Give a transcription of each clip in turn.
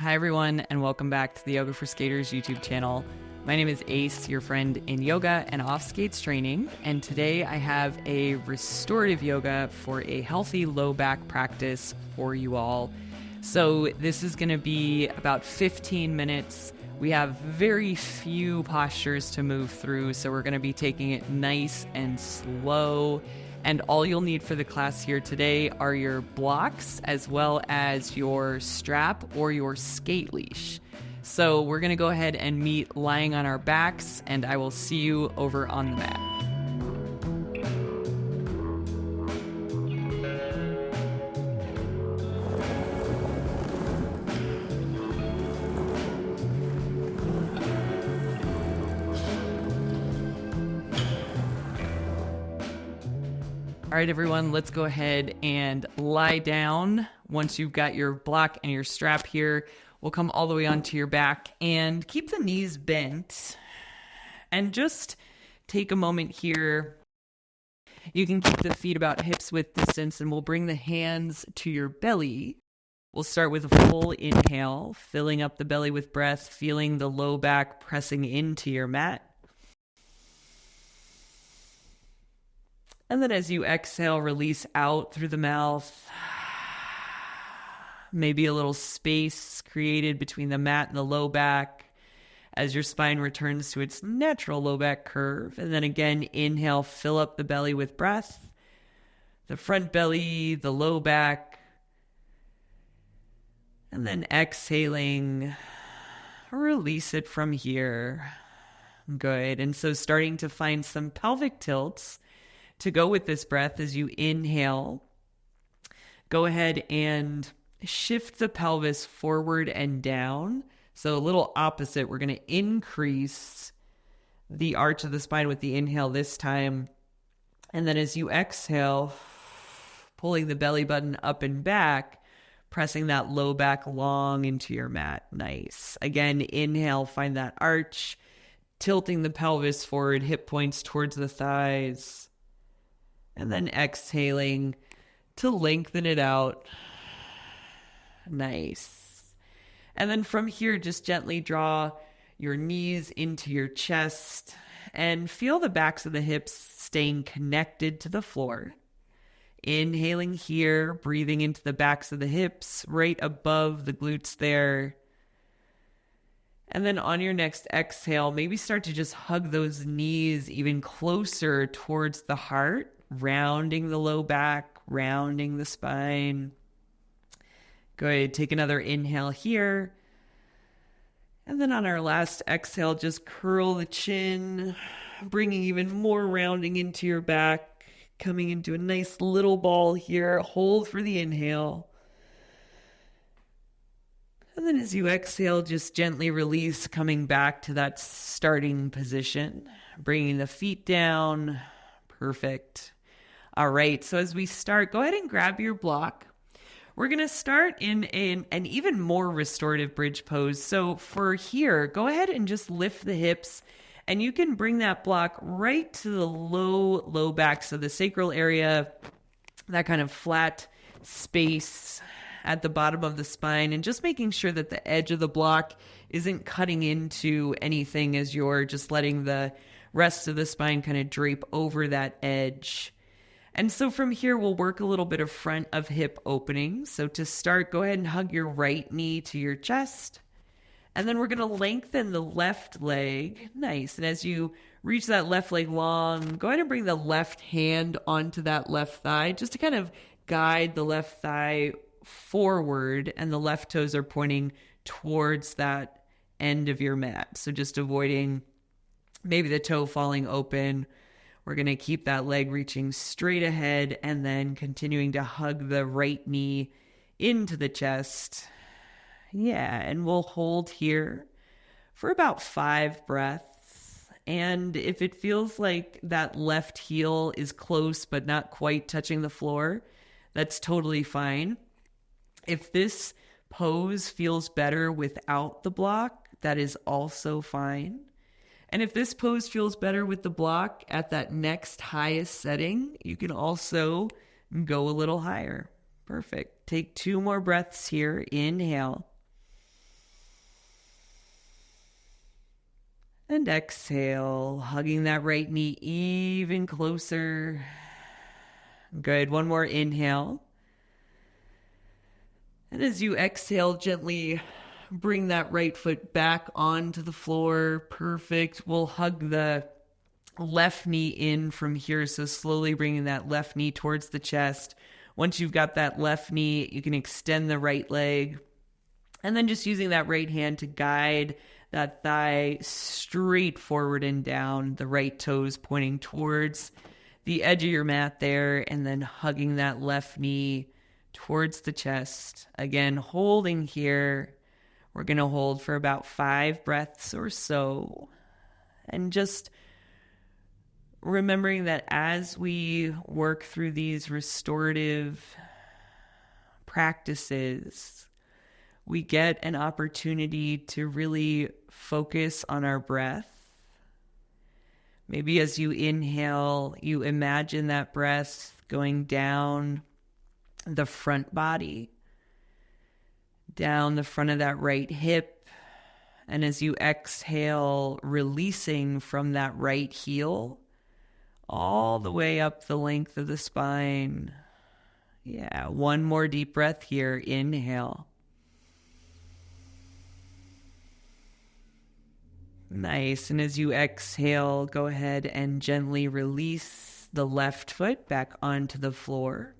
Hi, everyone, and welcome back to the Yoga for Skaters YouTube channel. My name is Ace, your friend in yoga and off skates training, and today I have a restorative yoga for a healthy low back practice for you all. So this is going to be about 15 minutes. We have very few postures to move through, so we're going to be taking it nice and slow. And all you'll need for the class here today are your blocks as well as your strap or your skate leash. So we're going to go ahead and meet lying on our backs, and I will see you over on the mat. All right, everyone, let's go ahead and lie down. Once you've got your block and your strap here, we'll come all the way onto your back and keep the knees bent. And just take a moment here. You can keep the feet about hips width distance, and we'll bring the hands to your belly. We'll start with a full inhale, filling up the belly with breath, feeling the low back pressing into your mat. And then as you exhale, release out through the mouth. Maybe a little space created between the mat and the low back as your spine returns to its natural low back curve. And then again, inhale, fill up the belly with breath. The front belly, the low back. And then exhaling, release it from here. Good. And so starting to find some pelvic tilts to go with this breath as you inhale. Go ahead and shift the pelvis forward and down. So a little opposite. We're going to increase the arch of the spine with the inhale this time. And then as you exhale, pulling the belly button up and back, pressing that low back long into your mat. Nice. Again, inhale, find that arch, tilting the pelvis forward, hip points towards the thighs. And then exhaling to lengthen it out. Nice. And then from here, just gently draw your knees into your chest and feel the backs of the hips staying connected to the floor. Inhaling here, breathing into the backs of the hips, right above the glutes there. And then on your next exhale, maybe start to just hug those knees even closer towards the heart. Rounding the low back, rounding the spine. Go ahead, take another inhale here. And then on our last exhale, just curl the chin, bringing even more rounding into your back, coming into a nice little ball here. Hold for the inhale. And then as you exhale, just gently release, coming back to that starting position, bringing the feet down. Perfect. All right, so as we start, go ahead and grab your block. We're going to start in an even more restorative bridge pose. So for here, go ahead and just lift the hips, and you can bring that block right to the low back, so the sacral area, that kind of flat space at the bottom of the spine, and just making sure that the edge of the block isn't cutting into anything as you're just letting the rest of the spine kind of drape over that edge. And so from here, we'll work a little bit of front of hip opening. So to start, go ahead and hug your right knee to your chest. And then we're going to lengthen the left leg. Nice. And as you reach that left leg long, go ahead and bring the left hand onto that left thigh just to kind of guide the left thigh forward, and the left toes are pointing towards that end of your mat. So just avoiding maybe the toe falling open. We're going to keep that leg reaching straight ahead and then continuing to hug the right knee into the chest. Yeah, and we'll hold here for about 5 breaths. And if it feels like that left heel is close but not quite touching the floor, that's totally fine. If this pose feels better without the block, that is also fine. And if this pose feels better with the block at that next highest setting, you can also go a little higher. Perfect. Take 2 more breaths here. Inhale. And exhale, hugging that right knee even closer. Good. One more inhale. And as you exhale, gently bring that right foot back onto the floor. Perfect. We'll hug the left knee in from here. So slowly bringing that left knee towards the chest. Once you've got that left knee, you can extend the right leg. And then just using that right hand to guide that thigh straight forward and down, the right toes pointing towards the edge of your mat there, and then hugging that left knee towards the chest. Again, holding here. We're going to hold for about 5 breaths or so. And just remembering that as we work through these restorative practices, we get an opportunity to really focus on our breath. Maybe as you inhale, you imagine that breath going down the front body, down the front of that right hip. And as you exhale, releasing from that right heel, all the way up the length of the spine. Yeah, one more deep breath here. Inhale. Nice. And as you exhale, go ahead and gently release the left foot back onto the floor.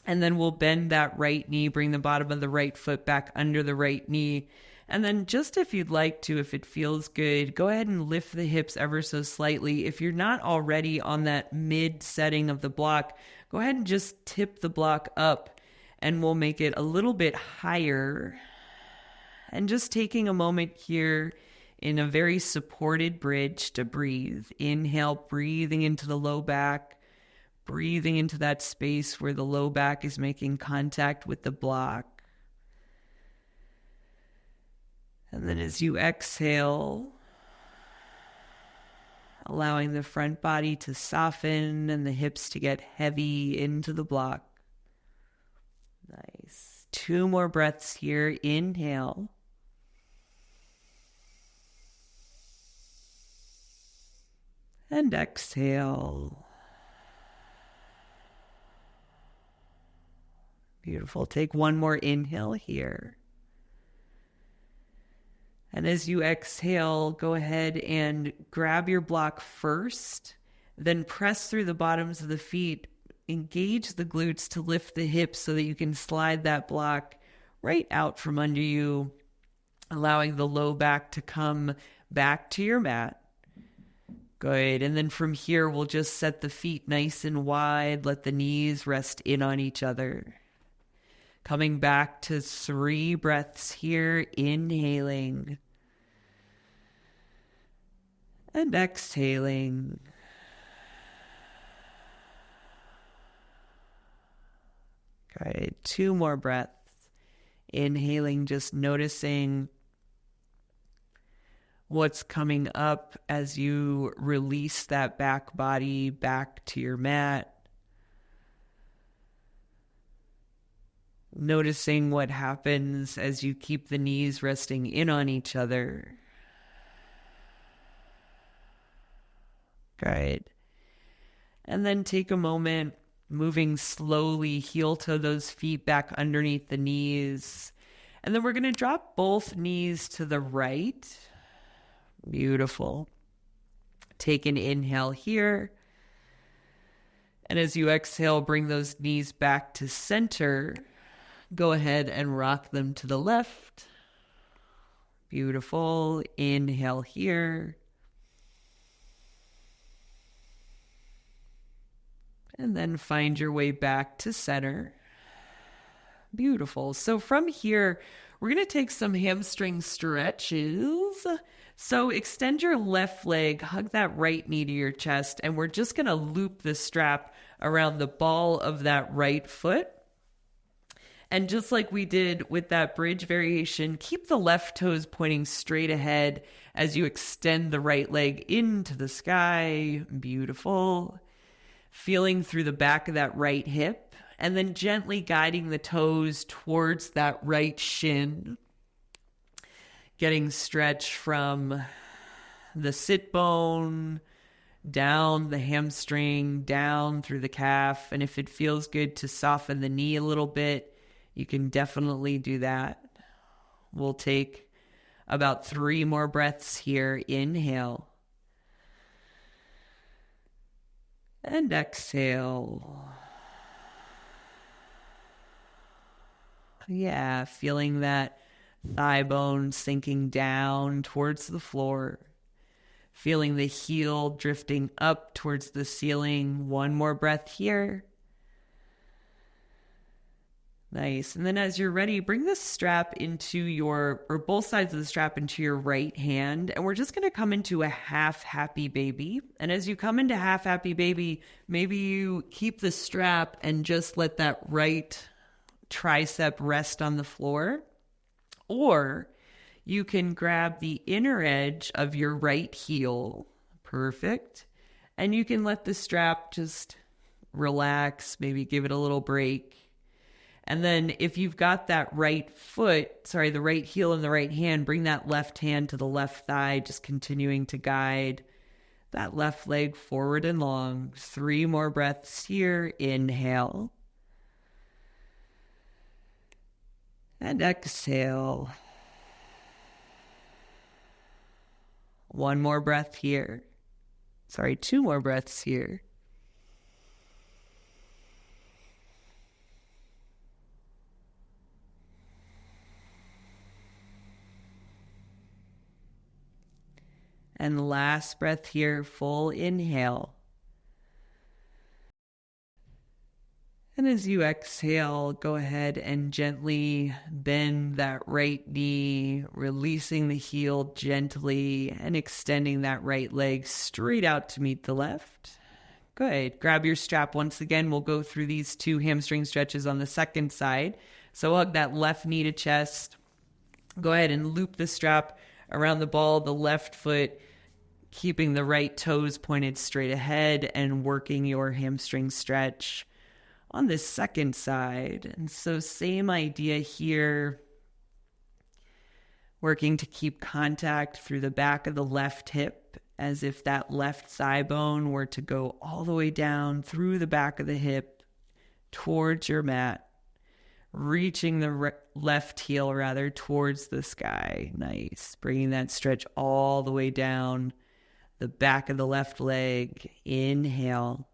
And then we'll bend that right knee, bring the bottom of the right foot back under the right knee. And then just if you'd like to, if it feels good, go ahead and lift the hips ever so slightly. If you're not already on that mid setting of the block, go ahead and just tip the block up and we'll make it a little bit higher. And just taking a moment here in a very supported bridge to breathe. Inhale, breathing into the low back, breathing into that space where the low back is making contact with the block. And then as you exhale, allowing the front body to soften and the hips to get heavy into the block. Nice. 2 more breaths here. Inhale. And exhale. Beautiful. Take one more inhale here. And as you exhale, go ahead and grab your block first, then press through the bottoms of the feet, engage the glutes to lift the hips so that you can slide that block right out from under you, allowing the low back to come back to your mat. Good. And then from here, we'll just set the feet nice and wide, let the knees rest in on each other. Coming back to 3 breaths here, inhaling and exhaling. Good. 2 more breaths. Inhaling, just noticing what's coming up as you release that back body back to your mat. Noticing what happens as you keep the knees resting in on each other. Good. And then take a moment, moving slowly, heel toe those feet back underneath the knees. And then we're going to drop both knees to the right. Beautiful. Take an inhale here. And as you exhale, bring those knees back to center. Go ahead and rock them to the left. Beautiful. Inhale here. And then find your way back to center. Beautiful. So from here, we're going to take some hamstring stretches. So extend your left leg, hug that right knee to your chest, and we're just going to loop the strap around the ball of that right foot. And just like we did with that bridge variation, keep the left toes pointing straight ahead as you extend the right leg into the sky. Beautiful. Feeling through the back of that right hip, and then gently guiding the toes towards that right shin. Getting stretch from the sit bone, down the hamstring, down through the calf. And if it feels good to soften the knee a little bit, you can definitely do that. We'll take about 3 more breaths here. Inhale. And exhale. Yeah, feeling that thigh bone sinking down towards the floor. Feeling the heel drifting up towards the ceiling. 1 more breath here. Nice. And then as you're ready, bring the strap or both sides of the strap into your right hand. And we're just going to come into a half happy baby. And as you come into half happy baby, maybe you keep the strap and just let that right tricep rest on the floor. Or you can grab the inner edge of your right heel. Perfect. And you can let the strap just relax, maybe give it a little break. And then if you've got that the right heel in the right hand, bring that left hand to the left thigh, just continuing to guide that left leg forward and long. 3 more breaths here. Inhale. And exhale. 1 more breath here. 2 more breaths here. And last breath here, full inhale. And as you exhale, go ahead and gently bend that right knee, releasing the heel gently and extending that right leg straight out to meet the left. Good. Grab your strap once again. We'll go through these 2 hamstring stretches on the second side. So hug that left knee to chest. Go ahead and loop the strap around the ball of the left foot, keeping the right toes pointed straight ahead and working your hamstring stretch on this second side. And so same idea here, working to keep contact through the back of the left hip as if that left thigh bone were to go all the way down through the back of the hip towards your mat, reaching the left heel towards the sky. Nice. Bringing that stretch all the way down the back of the left leg. Inhale.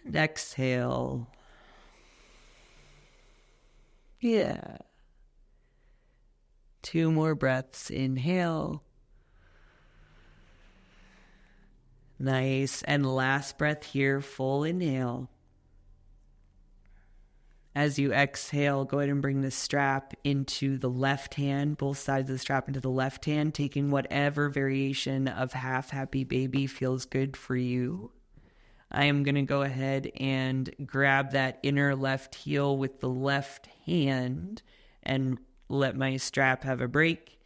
And exhale. Yeah. 2 more breaths. Inhale. Nice. And last breath here, full inhale. As you exhale, go ahead and bring the strap into the left hand, both sides of the strap into the left hand, taking whatever variation of half happy baby feels good for you. I am going to go ahead and grab that inner left heel with the left hand and let my strap have a break.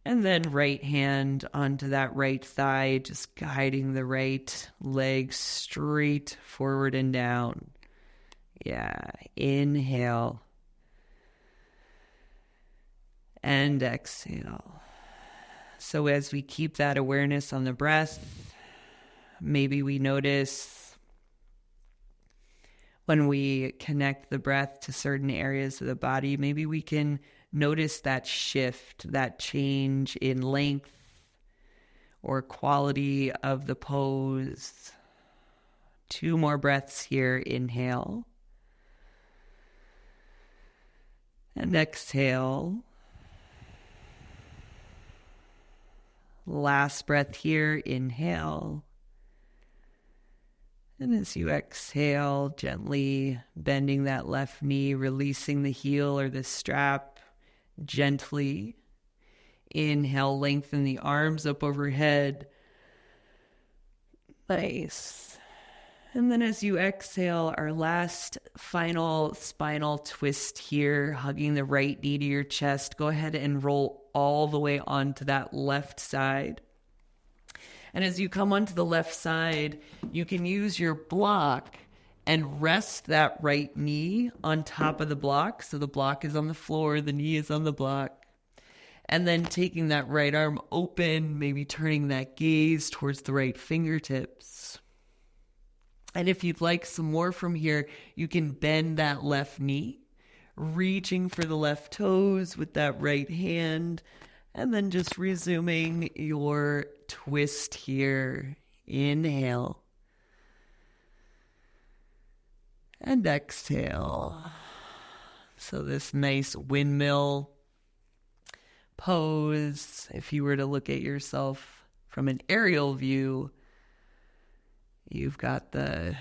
And then right hand onto that right thigh, just guiding the right leg straight forward and down. Yeah, inhale. And exhale. So as we keep that awareness on the breath, maybe we notice when we connect the breath to certain areas of the body, maybe we can notice that shift, that change in length or quality of the pose. 2 more breaths here. Inhale. And exhale. Last breath here. Inhale. And as you exhale, gently bending that left knee, releasing the heel or the strap gently. Inhale, lengthen the arms up overhead. Nice. And then as you exhale, our last final spinal twist here, hugging the right knee to your chest. Go ahead and roll all the way onto that left side. And as you come onto the left side, you can use your block and rest that right knee on top of the block. So the block is on the floor, the knee is on the block. And then taking that right arm open, maybe turning that gaze towards the right fingertips. And if you'd like some more from here, you can bend that left knee, reaching for the left toes with that right hand, and then just resuming your twist here. Inhale. And exhale. So this nice windmill pose, if you were to look at yourself from an aerial view, you've got the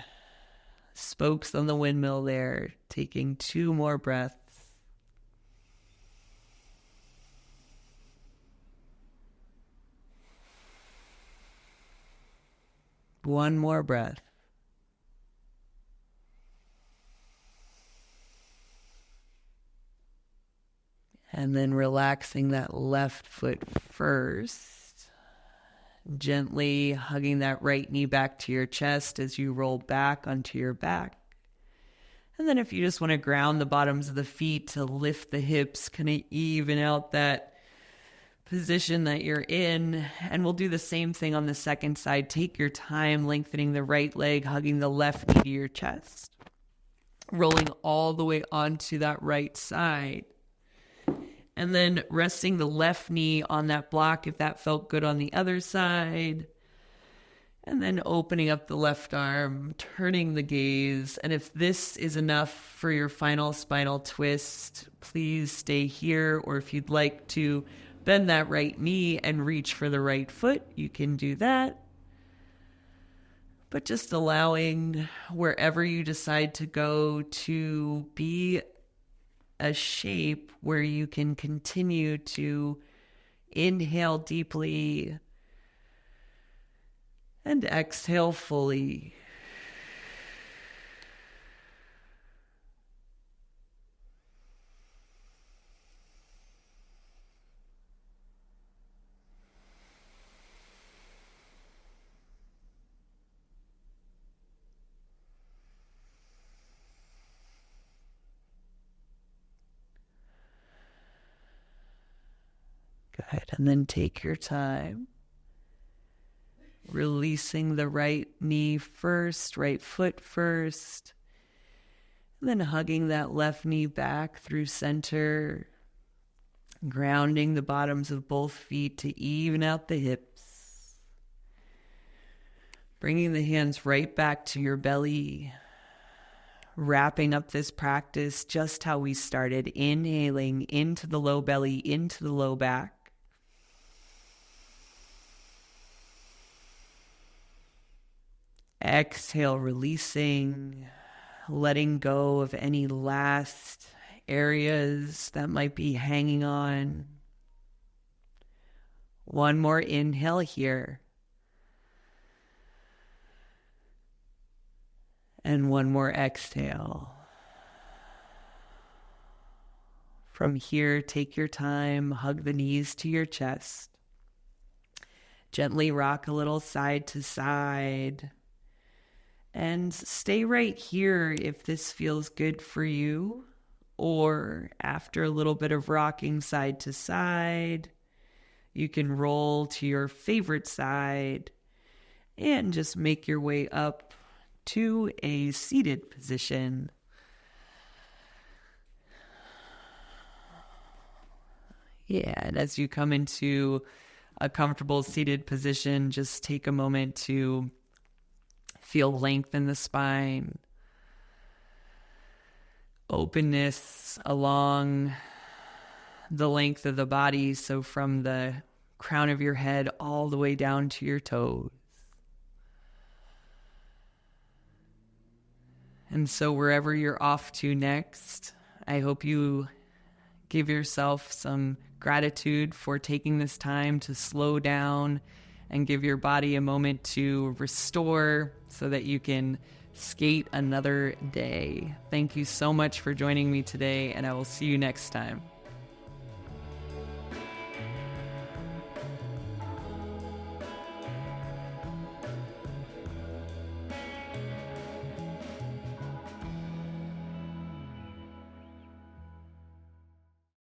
spokes on the windmill there, taking 2 more breaths. One more breath. And then relaxing that left foot first. Gently hugging that right knee back to your chest as you roll back onto your back. And then if you just want to ground the bottoms of the feet to lift the hips, kind of even out that position that you're in. And we'll do the same thing on the second side. Take your time, lengthening the right leg, hugging the left knee to your chest. Rolling all the way onto that right side. And then resting the left knee on that block if that felt good on the other side. And then opening up the left arm, turning the gaze. And if this is enough for your final spinal twist, please stay here. Or if you'd like to bend that right knee and reach for the right foot, you can do that. But just allowing wherever you decide to go to be a shape where you can continue to inhale deeply and exhale fully. Good. And then take your time. Releasing the right knee first, right foot first. And then hugging that left knee back through center. Grounding the bottoms of both feet to even out the hips. Bringing the hands right back to your belly. Wrapping up this practice just how we started. Inhaling into the low belly, into the low back. Exhale, releasing, letting go of any last areas that might be hanging on. One more inhale here. And one more exhale. From here, take your time, hug the knees to your chest. Gently rock a little side to side. And stay right here if this feels good for you, or after a little bit of rocking side to side, you can roll to your favorite side and just make your way up to a seated position. Yeah, and as you come into a comfortable seated position, just take a moment to feel length in the spine, openness along the length of the body, so from the crown of your head all the way down to your toes. And so wherever you're off to next, I hope you give yourself some gratitude for taking this time to slow down and give your body a moment to restore so that you can skate another day. Thank you so much for joining me today, and I will see you next time.